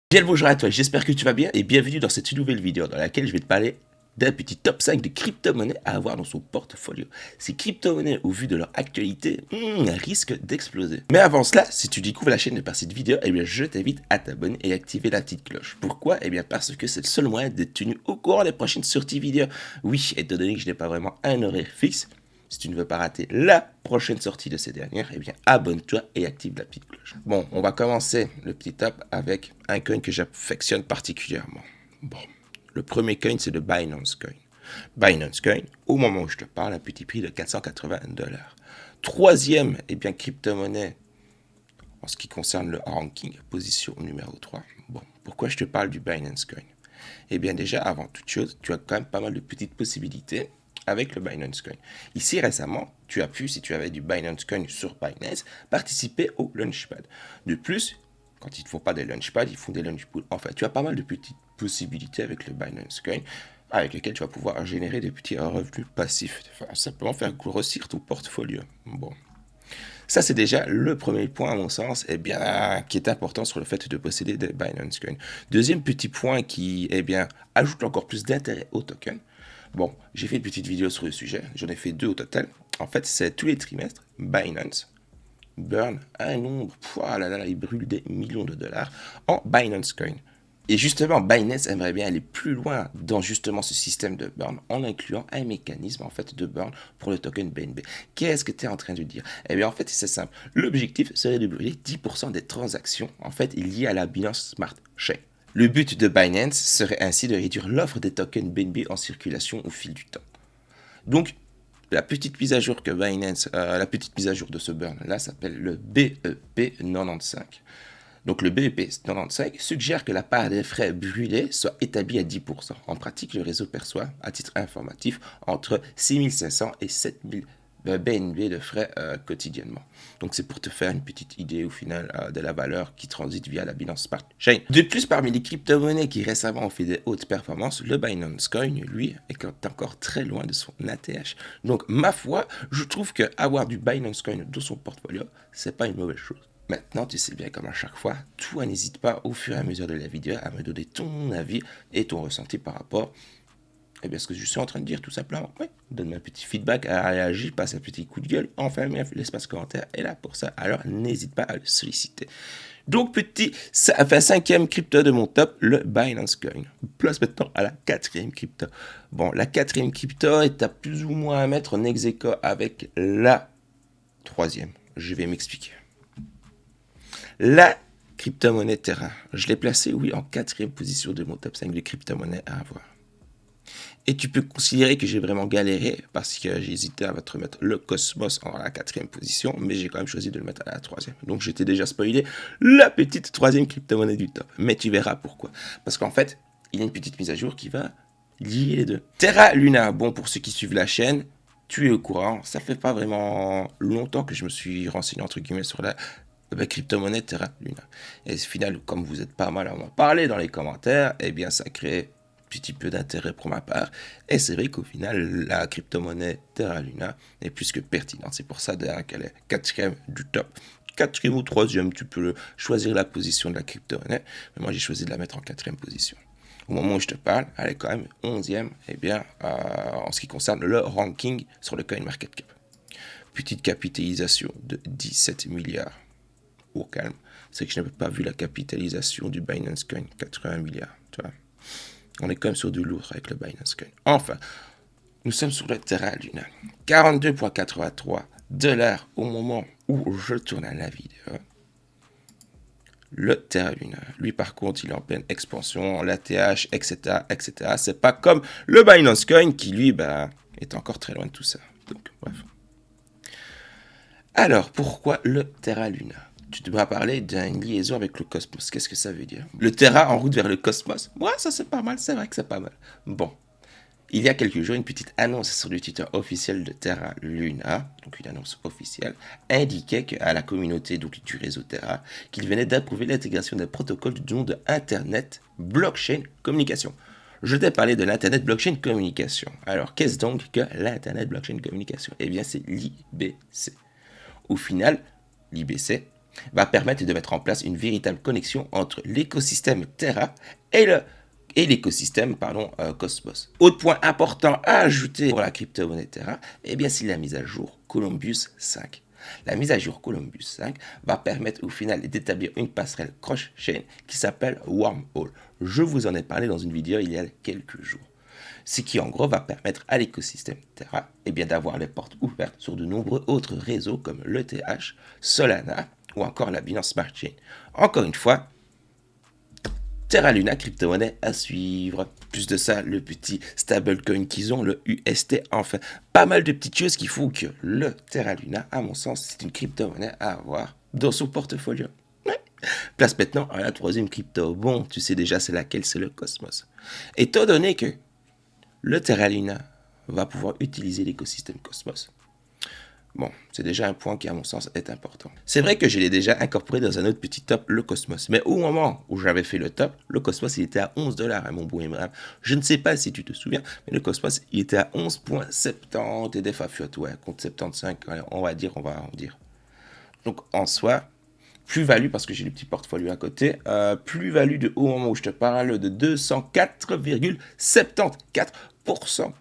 Bien le bonjour à toi, j'espère que tu vas bien et bienvenue dans cette nouvelle vidéo dans laquelle je vais te parler d'un petit top 5 de crypto-monnaies à avoir dans son portfolio. Ces crypto-monnaies, au vu de leur actualité, risquent d'exploser. Mais avant cela, si tu découvres la chaîne par cette vidéo, eh bien je t'invite à t'abonner et activer la petite cloche. Pourquoi? Eh bien parce que c'est le seul moyen d'être tenu au courant des prochaines sorties vidéo. Oui, étant donné que je n'ai pas vraiment un horaire fixe, si tu ne veux pas rater la prochaine sortie de ces dernières, eh bien abonne-toi et active la petite cloche. Bon, on va commencer le petit top avec un coin que j'affectionne particulièrement. Bon, le premier coin, c'est le Binance Coin. Binance Coin, au moment où je te parle, un petit prix de 480 $. Troisième, eh bien, crypto-monnaie en ce qui concerne le ranking, position numéro 3. Bon, pourquoi je te parle du Binance Coin? Eh bien, déjà, avant toute chose, tu as quand même pas mal de petites possibilités avec le Binance Coin. Ici, récemment, tu as pu, si tu avais du Binance Coin sur Binance, participer au Launchpad. De plus, quand ils ne font pas des Launchpad, ils font des Launchpools. Enfin, tu as pas mal de petites possibilités avec le Binance Coin, avec lesquelles tu vas pouvoir générer des petits revenus passifs. Enfin, simplement faire grossir ton portfolio. Bon. Ça, c'est déjà le premier point, à mon sens, eh bien, qui est important sur le fait de posséder des Binance Coin. Deuxième petit point qui, eh bien, ajoute encore plus d'intérêt au token. Bon, j'ai fait une petite vidéo sur le sujet, j'en ai fait 2 au total. En fait, c'est tous les trimestres, Binance burn un nombre, il brûle des millions de dollars en Binance Coin. Et justement, Binance aimerait bien aller plus loin dans justement ce système de burn en incluant un mécanisme en fait de burn pour le token BNB. Qu'est-ce que tu es en train de dire? Eh bien en fait c'est simple. L'objectif serait de brûler 10% des transactions en fait liées à la Binance Smart Chain. Le but de Binance serait ainsi de réduire l'offre des tokens BNB en circulation au fil du temps. Donc la petite mise à jour que Binance, la petite mise à jour de ce burn là s'appelle le BEP 95. Donc le BEP 95 suggère que la part des frais brûlés soit établie à 10%. En pratique, le réseau perçoit, à titre informatif, entre 6500 et 7000 BNB de frais quotidiennement. Donc c'est pour te faire une petite idée au final de la valeur qui transite via la Binance Smart Chain. De plus, parmi les crypto-monnaies qui récemment ont fait des hautes performances, le Binance Coin, lui, est encore très loin de son ATH. Donc ma foi, je trouve qu'avoir du Binance Coin dans son portfolio, c'est pas une mauvaise chose. Maintenant, tu sais bien comme à chaque fois, toi n'hésite pas au fur et à mesure de la vidéo à me donner ton avis et ton ressenti par rapport à ce que je suis en train de dire tout simplement. Oui, donne-moi un petit feedback, à réagir, passe un petit coup de gueule. Enfin, bref, l'espace commentaire est là pour ça, alors n'hésite pas à le solliciter. Donc, cinquième crypto de mon top, le Binance Coin. Place maintenant à la quatrième crypto. Bon, la quatrième crypto est à plus ou moins à mettre en ex-aequo avec la troisième. Je vais m'expliquer. La crypto-monnaie Terra, je l'ai placée, oui, en quatrième position de mon top 5 de crypto-monnaies à avoir. Et tu peux considérer que j'ai vraiment galéré parce que j'ai hésité à te remettre le Cosmos en la quatrième position, mais j'ai quand même choisi de le mettre à la troisième. Donc j'étais déjà spoilé la petite troisième crypto-monnaie du top. Mais tu verras pourquoi. Parce qu'en fait, il y a une petite mise à jour qui va lier les deux. Terra Luna, bon, pour ceux qui suivent la chaîne, tu es au courant. Ça fait pas vraiment longtemps que je me suis renseigné entre guillemets sur la crypto-monnaie Terra Luna. Et au final, comme vous êtes pas mal à m'en parler dans les commentaires, eh bien ça crée un petit peu d'intérêt pour ma part. Et c'est vrai qu'au final, la crypto-monnaie Terra Luna est plus que pertinente. C'est pour ça d'ailleurs qu'elle est quatrième du top. Quatrième ou troisième, tu peux choisir la position de la crypto-monnaie. Mais moi, j'ai choisi de la mettre en quatrième position. Au moment où je te parle, elle est quand même 11e en ce qui concerne le ranking sur le CoinMarketCap. Petite capitalisation de 17 milliards. Au calme, c'est que je n'avais pas vu la capitalisation du Binance Coin, 80 milliards, tu vois. On est quand même sur du lourd avec le Binance Coin. Enfin, nous sommes sur le Terra Luna. 42,83 $ au moment où je tourne à la vidéo. Le Terra Luna, lui par contre, il est en pleine expansion, l'ATH, etc., etc. C'est pas comme le Binance Coin qui, lui, est encore très loin de tout ça. Donc, bref. Alors, pourquoi le Terra Luna? Tu devras parler d'une liaison avec le cosmos. Qu'est-ce que ça veut dire? Le Terra en route vers le cosmos? Ouais, ça c'est pas mal, c'est vrai que c'est pas mal. Bon, il y a quelques jours, une petite annonce sur le Twitter officiel de Terra Luna, donc une annonce officielle, indiquait à la communauté donc, du réseau Terra qu'il venait d'approuver l'intégration d'un protocole du nom de Internet Blockchain Communication. Je t'ai parlé de l'Internet Blockchain Communication. Alors, qu'est-ce donc que l'Internet Blockchain Communication? Eh bien, c'est l'IBC. Au final, l'IBC, va permettre de mettre en place une véritable connexion entre l'écosystème Terra et l'écosystème Cosmos. Autre point important à ajouter pour la crypto-monnaie Terra, eh bien c'est la mise à jour Columbus 5. La mise à jour Columbus 5 va permettre au final d'établir une passerelle cross-chain qui s'appelle Wormhole. Je vous en ai parlé dans une vidéo il y a quelques jours. Ce qui en gros va permettre à l'écosystème Terra d'avoir les portes ouvertes sur de nombreux autres réseaux comme l'ETH, Solana ou encore la Binance Smart Chain. Encore une fois, Terra Luna, crypto-monnaie à suivre. Plus de ça, le petit stablecoin qu'ils ont, le UST, enfin, pas mal de petites choses qui font que le Terra Luna, à mon sens, c'est une crypto-monnaie à avoir dans son portfolio. Ouais. Place maintenant à la troisième crypto. Bon, tu sais déjà c'est laquelle, c'est le Cosmos. Étant donné que le Terra Luna va pouvoir utiliser l'écosystème Cosmos, bon, c'est déjà un point qui, à mon sens, est important. C'est vrai que je l'ai déjà incorporé dans un autre petit top, le Cosmos. Mais au moment où j'avais fait le top, le Cosmos, il était à 11 $, mon beau Imran. Je ne sais pas si tu te souviens, mais le Cosmos, il était à 11,70 et des Fafiot, ouais, contre 75, on va dire. Donc, en soi, plus-value, parce que j'ai le petit portfolio à côté, plus-value de, au moment où je te parle, de 204,74%.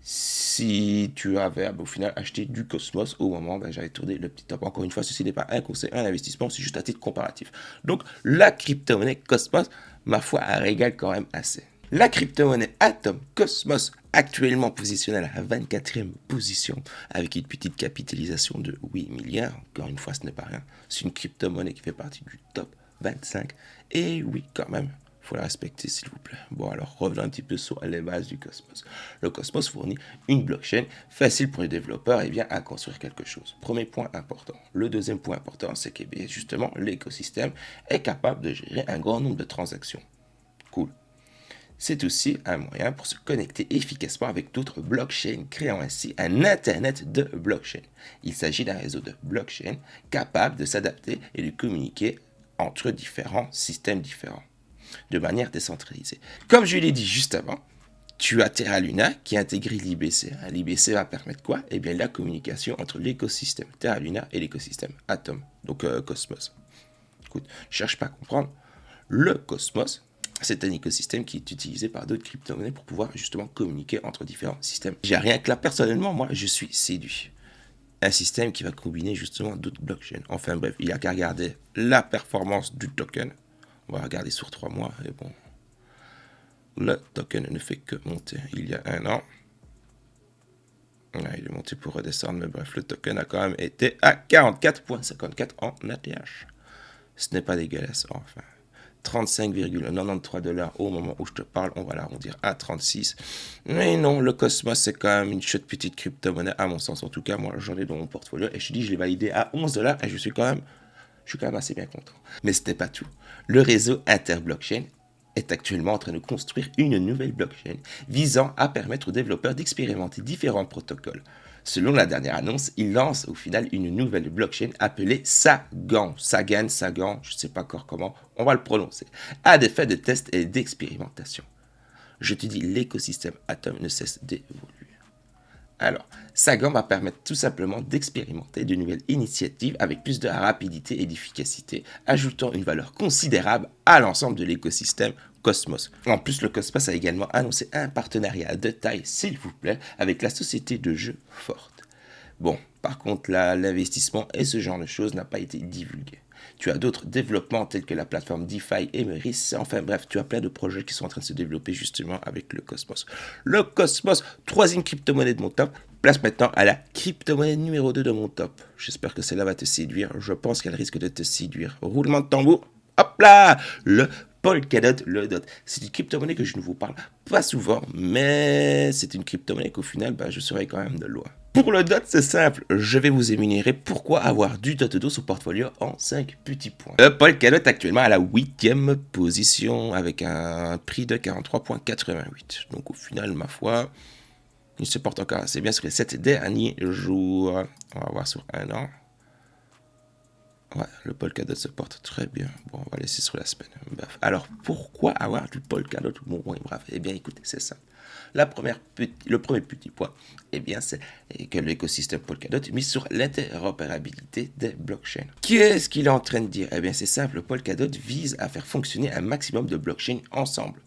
Si tu avais au final acheté du Cosmos au moment où j'avais tourné le petit top. Encore une fois, ceci n'est pas un conseil, un investissement, c'est juste à titre comparatif. Donc, la crypto-monnaie Cosmos, ma foi, elle régale quand même assez. La crypto-monnaie Atom Cosmos, actuellement positionnée à la 24e position, avec une petite capitalisation de 8 milliards. Encore une fois, ce n'est pas rien. C'est une crypto-monnaie qui fait partie du top 25. Et oui, quand même. Il faut la respecter, s'il vous plaît. Bon, alors, revenons un petit peu sur les bases du Cosmos. Le Cosmos fournit une blockchain facile pour les développeurs à construire quelque chose. Premier point important. Le deuxième point important, c'est que justement, l'écosystème est capable de gérer un grand nombre de transactions. Cool. C'est aussi un moyen pour se connecter efficacement avec d'autres blockchains, créant ainsi un Internet de blockchain. Il s'agit d'un réseau de blockchain capable de s'adapter et de communiquer entre différents systèmes différents, de manière décentralisée. Comme je l'ai dit juste avant, tu as Terra Luna qui a intégré l'IBC. L'IBC va permettre quoi? Eh bien, la communication entre l'écosystème Terra Luna et l'écosystème Atom, donc Cosmos. Écoute, je cherche pas à comprendre. Le Cosmos, c'est un écosystème qui est utilisé par d'autres crypto-monnaies pour pouvoir justement communiquer entre différents systèmes. J'ai rien que là, personnellement, moi, je suis séduit. Un système qui va combiner justement d'autres blockchains. Enfin bref, il n'y a qu'à regarder la performance du token. On va regarder sur 3 mois. Et bon, le token ne fait que monter. Il y a un an, il est monté pour redescendre, mais bref, le token a quand même été à 44,54 en ATH. Ce n'est pas dégueulasse, enfin. 35,93 $ au moment où je te parle, on va l'arrondir à 36. Mais non, le Cosmos, c'est quand même une chouette petite crypto-monnaie, à mon sens. En tout cas, moi, j'en ai dans mon portfolio et je te dis, je l'ai validé à 11 $ et je suis quand même assez bien content. Mais ce n'est pas tout. Le réseau Interblockchain est actuellement en train de construire une nouvelle blockchain visant à permettre aux développeurs d'expérimenter différents protocoles. Selon la dernière annonce, il lance au final une nouvelle blockchain appelée Sagan, je ne sais pas encore comment on va le prononcer, à des fins de tests et d'expérimentation. Je te dis, l'écosystème Atom ne cesse d'évoluer. Alors, Sagan va permettre tout simplement d'expérimenter de nouvelles initiatives avec plus de rapidité et d'efficacité, ajoutant une valeur considérable à l'ensemble de l'écosystème Cosmos. En plus, le Cosmos a également annoncé un partenariat de taille, s'il vous plaît, avec la société de jeux Forte. Bon, par contre, là, l'investissement et ce genre de choses n'a pas été divulgué. Tu as d'autres développements tels que la plateforme DeFi et Meris. Enfin bref, tu as plein de projets qui sont en train de se développer justement avec le Cosmos. Le Cosmos, troisième crypto-monnaie de mon top, place maintenant à la crypto-monnaie numéro 2 de mon top. J'espère que celle-là va te séduire. Je pense qu'elle risque de te séduire. Roulement de tambour. Hop là! Le Polkadot, le DOT. C'est une crypto-monnaie que je ne vous parle pas souvent, mais c'est une crypto-monnaie qu'au final, je serai quand même de loin. Pour le DOT, c'est simple. Je vais vous énumérer pourquoi avoir du DOT sur portfolio en 5 petits points. Le Polkadot est actuellement à la 8e position avec un prix de 43,88. Donc au final, ma foi, il se porte encore assez bien sur les 7 derniers jours. On va voir sur un an. Ouais, le Polkadot se porte très bien. Bon, on va laisser sur la semaine. Bref. Alors, pourquoi avoir du Polkadot? Bon, bref. Eh bien, écoutez, c'est ça. Le premier petit point, eh bien, c'est que l'écosystème Polkadot est mis sur l'interopérabilité des blockchains. Qu'est-ce qu'il est en train de dire? Eh bien, c'est simple. Polkadot vise à faire fonctionner un maximum de blockchains ensemble.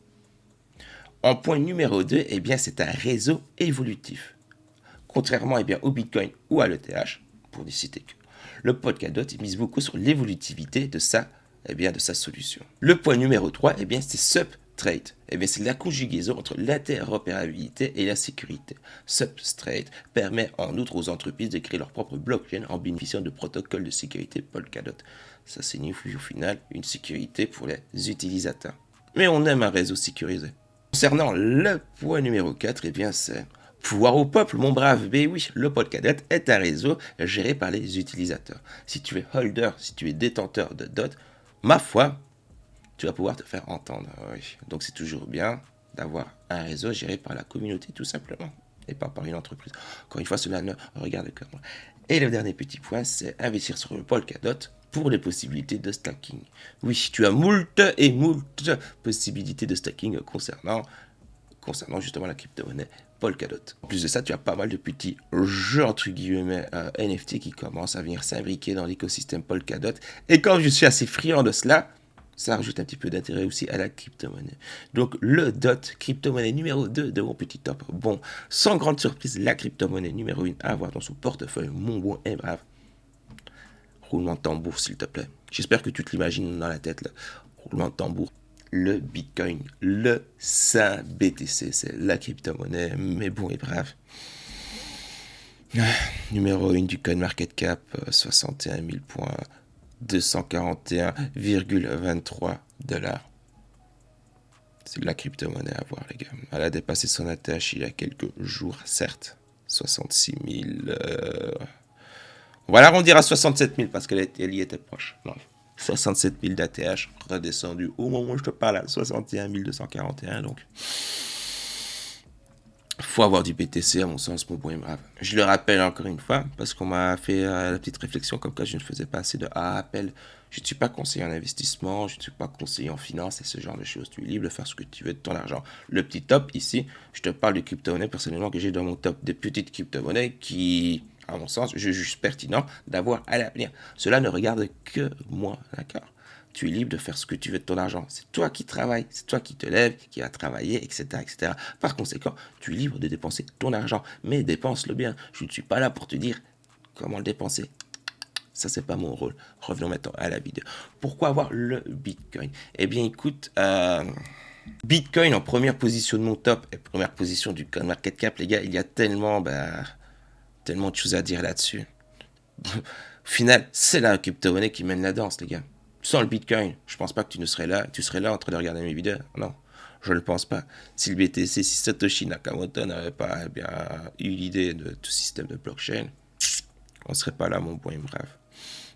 En point numéro 2, eh bien, c'est un réseau évolutif. Contrairement eh bien, au Bitcoin ou à l'ETH, pour ne citer que, le Polkadot mise beaucoup sur l'évolutivité de sa solution. Le point numéro 3, eh bien, c'est Substrate. Eh bien, c'est la conjugaison entre l'interopérabilité et la sécurité. Substrate permet en outre aux entreprises de créer leur propre blockchain en bénéficiant de protocoles de sécurité Polkadot. Ça signifie au final une sécurité pour les utilisateurs. Mais on aime un réseau sécurisé. Concernant le point numéro 4, eh bien, c'est pouvoir au peuple, mon brave. Ben oui, le Polkadot est un réseau géré par les utilisateurs. Si tu es holder, si tu es détenteur de DOT, ma foi, tu vas pouvoir te faire entendre. Oui. Donc c'est toujours bien d'avoir un réseau géré par la communauté, tout simplement, et pas par une entreprise. Encore une fois, cela ne regarde que moi. Et le dernier petit point, c'est investir sur le Polkadot pour les possibilités de stacking. Oui, tu as moult possibilités de stacking concernant justement la crypto-monnaie Polkadot. En plus de ça, tu as pas mal de petits jeux entre guillemets NFT qui commencent à venir s'imbriquer dans l'écosystème Polkadot. Et comme je suis assez friand de cela, ça rajoute un petit peu d'intérêt aussi à la crypto-monnaie. Donc le DOT, crypto-monnaie numéro 2 de mon petit top. Bon, sans grande surprise, la crypto-monnaie numéro 1 à avoir dans son portefeuille, mon bon et brave. Roulement de tambour, s'il te plaît. J'espère que tu te l'imagines dans la tête, là. Roulement de tambour. Le Bitcoin, le saint BTC, c'est la crypto-monnaie, mais bon et brave. Numéro 1 du CoinMarketCap, 61 000 points, 241,23 $. C'est de la crypto-monnaie à voir, les gars. Elle a dépassé son ATH il y a quelques jours, certes. 66 000... On va l'arrondir à 67 000 parce qu'elle y était proche. Non. 67 000 d'ATH redescendu au moment où je te parle à 61 241. Donc, faut avoir du BTC à mon sens, mon bon et brave. Je le rappelle encore une fois parce qu'on m'a fait la petite réflexion comme quoi je ne faisais pas assez de rappel. Je ne suis pas conseiller en investissement, je ne suis pas conseiller en finance et ce genre de choses. Tu es libre de faire ce que tu veux de ton argent. Le petit top ici, je te parle de crypto-monnaie personnellement que j'ai dans mon top des petites crypto-monnaies qui, à mon sens, je juge pertinent d'avoir à l'avenir. Cela ne regarde que moi, d'accord? Tu es libre de faire ce que tu veux de ton argent. C'est toi qui travailles, c'est toi qui te lèves, qui vas travailler, etc., etc. Par conséquent, tu es libre de dépenser ton argent, mais dépense-le bien. Je ne suis pas là pour te dire comment le dépenser. Ça, c'est pas mon rôle. Revenons maintenant à la vidéo. Pourquoi avoir le Bitcoin? Eh bien, écoute, Bitcoin en première position de mon top et première position du CoinMarketCap, les gars, il y a tellement de choses à dire là-dessus. Au final, c'est la crypto-monnaie qui mène la danse, les gars. Sans le Bitcoin, je pense pas que tu serais là en train de regarder mes vidéos. Non, je ne le pense pas. Si le BTC, si Satoshi Nakamoto n'avait pas eu l'idée de tout système de blockchain, on serait pas là, mon bon et brave.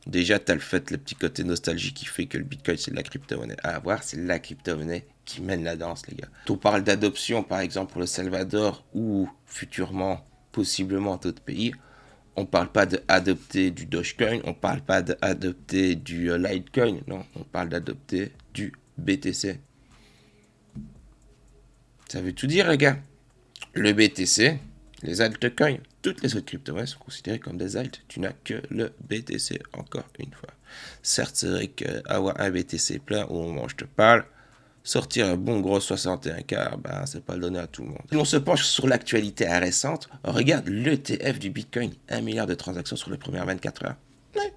Déjà, tu as le petit côté nostalgie qui fait que le Bitcoin, c'est de la crypto-monnaie à avoir. C'est la crypto-monnaie qui mène la danse, les gars. On parle d'adoption, par exemple, pour le Salvador ou futurement, possiblement, d'autres pays. On parle pas d'adopter du Dogecoin, on parle pas d'adopter du Litecoin, non, on parle d'adopter du BTC. Ça veut tout dire, les gars. Le BTC, les altcoins, toutes les autres crypto-monnaies sont considérées comme des alt. Tu n'as que le BTC, encore une fois. Certes, c'est vrai qu'avoir un BTC plein au moment où je te parle, sortir un bon gros 61K, c'est pas donné à tout le monde. Si on se penche sur l'actualité récente, regarde l'ETF du Bitcoin, 1 milliard de transactions sur les premières 24 heures. Ouais.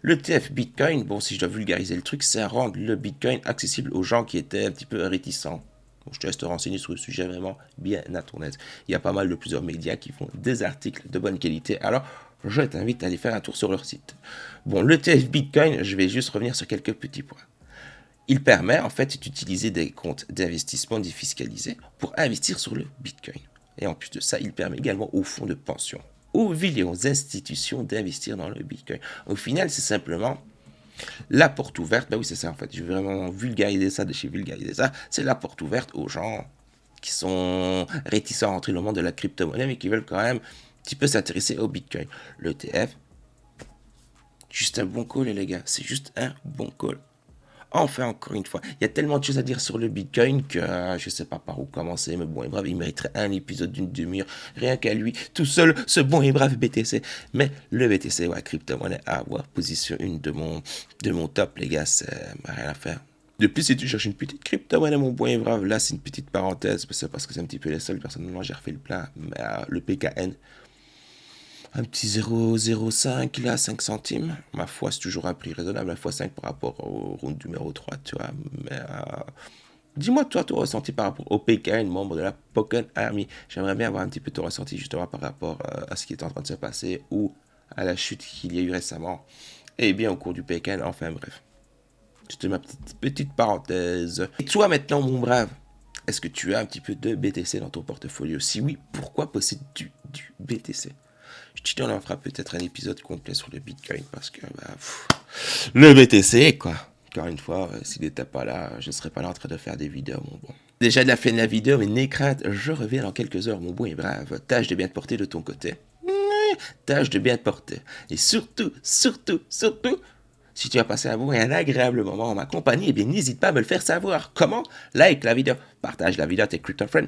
L'ETF Bitcoin, bon, si je dois vulgariser le truc, c'est rendre le Bitcoin accessible aux gens qui étaient un petit peu réticents. Donc, je te laisse te renseigner sur le sujet vraiment bien à ton aise. Il y a pas mal de plusieurs médias qui font des articles de bonne qualité. Alors, je t'invite à aller faire un tour sur leur site. Bon, l'ETF Bitcoin, je vais juste revenir sur quelques petits points. Il permet en fait d'utiliser des comptes d'investissement défiscalisés pour investir sur le Bitcoin. Et en plus de ça, il permet également aux fonds de pension, aux villes et aux institutions d'investir dans le Bitcoin. Au final, c'est simplement la porte ouverte. Oui, c'est ça en fait. Je vais vraiment vulgariser ça de chez vulgariser ça. C'est la porte ouverte aux gens qui sont réticents à entrer dans le monde de la crypto-monnaie, mais qui veulent quand même un petit peu s'intéresser au Bitcoin. L'ETF, juste juste un bon call, les gars. C'est juste un bon call. Enfin, encore une fois, il y a tellement de choses à dire sur le Bitcoin que je sais pas par où commencer, mais bon et brave, il mériterait un épisode d'une demi-heure, rien qu'à lui, tout seul, ce bon et brave BTC. Mais le BTC, ouais, crypto-monnaie à avoir, position 1 de mon top, les gars, c'est rien à faire. De plus, si tu cherches une petite crypto-monnaie, mon bon et brave, là, c'est une petite parenthèse, c'est parce que c'est un petit peu les seuls, personnellement, j'ai refait le plein, mais le PKN, un petit 0,05 là, 5 centimes. Ma foi, c'est toujours un prix raisonnable, la fois 5 par rapport au round numéro 3, tu vois. Mais dis-moi, toi, ton ressenti par rapport au PKN, membre de la Pokken Army. J'aimerais bien avoir un petit peu ton ressenti justement par rapport à ce qui est en train de se passer ou à la chute qu'il y a eu récemment. Et bien au cours du PKN, enfin bref. C'était ma petite parenthèse. Et toi maintenant, mon brave, est-ce que tu as un petit peu de BTC dans ton portfolio? Si oui, pourquoi possèdes-tu du BTC? Je te dis, on en fera peut-être un épisode complet sur le Bitcoin parce que le BTC, quoi. Encore une fois, s'il n'était pas là, je ne serais pas là en train de faire des vidéos, mon bon. Déjà de la fin de la vidéo, mais n'aie crainte, je reviens dans quelques heures, mon bon et brave. Tâche de bien te porter de ton côté. Tâche de bien te porter. Et surtout, si tu as passé un bon et un agréable moment en ma compagnie, eh bien n'hésite pas à me le faire savoir. Comment? Like la vidéo, partage la vidéo à tes crypto friends,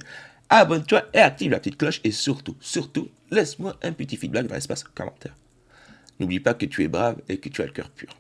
abonne-toi et active la petite cloche et surtout, laisse-moi un petit feedback dans l'espace commentaire. N'oublie pas que tu es brave et que tu as le cœur pur.